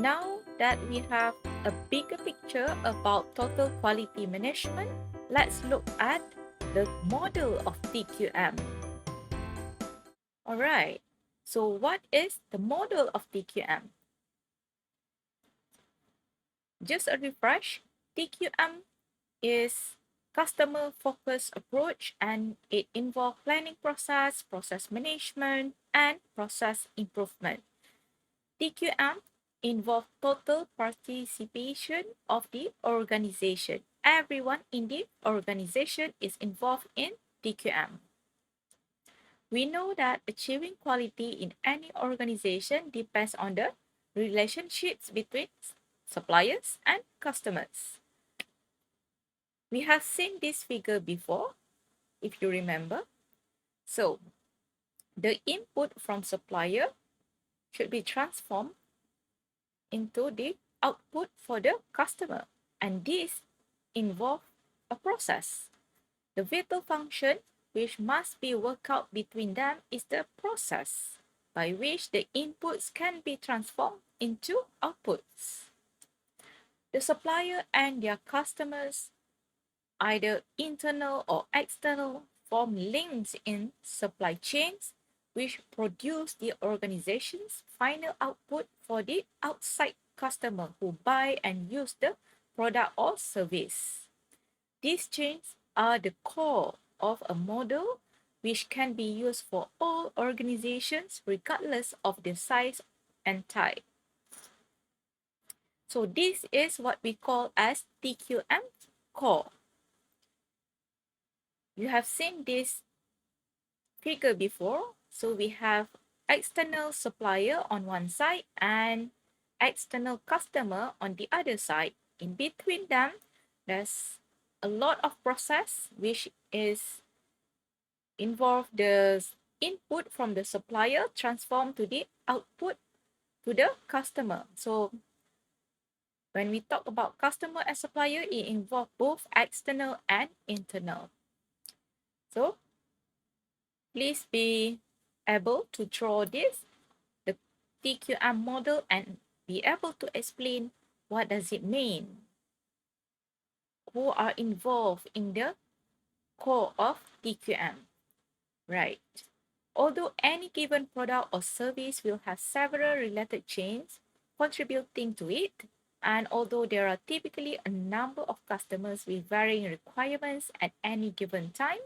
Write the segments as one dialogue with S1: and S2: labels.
S1: Now that we have a bigger picture about total quality management, let's look at the model of TQM. Alright, so what is the model of TQM? Just a refresh, TQM is customer focused approach and it involves planning process, process management, and process improvement. TQM involves total participation of the organization. Everyone in the organization is involved in TQM. We know that achieving quality in any organization depends on the relationships between suppliers and customers. We have seen this figure before, if you remember. So, the input from supplier should be transformed into the output for the customer, and this involves a process. The vital function which must be worked out between them is the process by which the inputs can be transformed into outputs. The supplier and their customers, either internal or external, form links in supply chains which produce the organization's final output for the outside customer who buy and use the product or service. These chains are the core of a model which can be used for all organizations regardless of the size and type. So this is what we call as TQM core. You have seen this figure before. So we have external supplier on one side and external customer on the other side. In between them, there's a lot of process which is involve the input from the supplier transformed to the output to the customer. So when we talk about customer and supplier, it involves both external and internal. So please be able to draw this, the TQM model, and be able to explain what does it mean, who are involved in the core of TQM. Right. Although any given product or service will have several related chains contributing to it, and although there are typically a number of customers with varying requirements at any given time,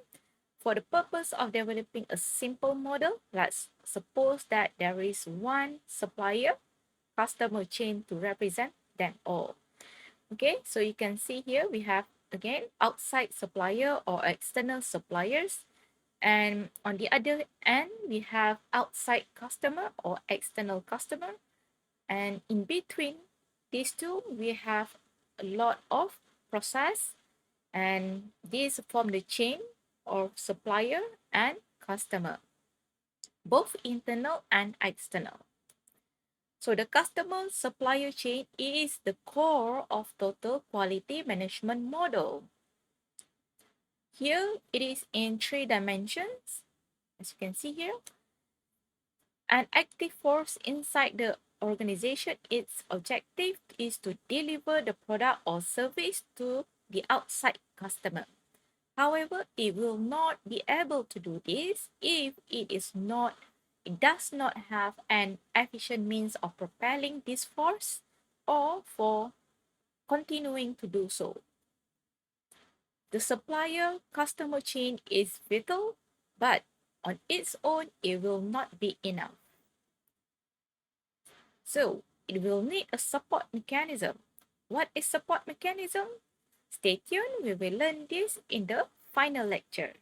S1: for the purpose of developing a simple model, let's suppose that there is one supplier customer chain to represent them all. Okay, so you can see here we have again outside supplier or external suppliers, and on the other end we have outside customer or external customer, and in between these two we have a lot of process, and these form the chain of supplier and customer, both internal and external. So the customer supplier chain is the core of total quality management model. Here it is in 3 dimensions, as you can see here. An active force inside the organization, its objective is to deliver the product or service to the outside customer. However, it will not be able to do this if it does not have an efficient means of propelling this force or for continuing to do so. The supplier customer chain is vital, but on its own, it will not be enough. So it will need a support mechanism. What is support mechanism? Stay tuned, we will learn this in the final lecture.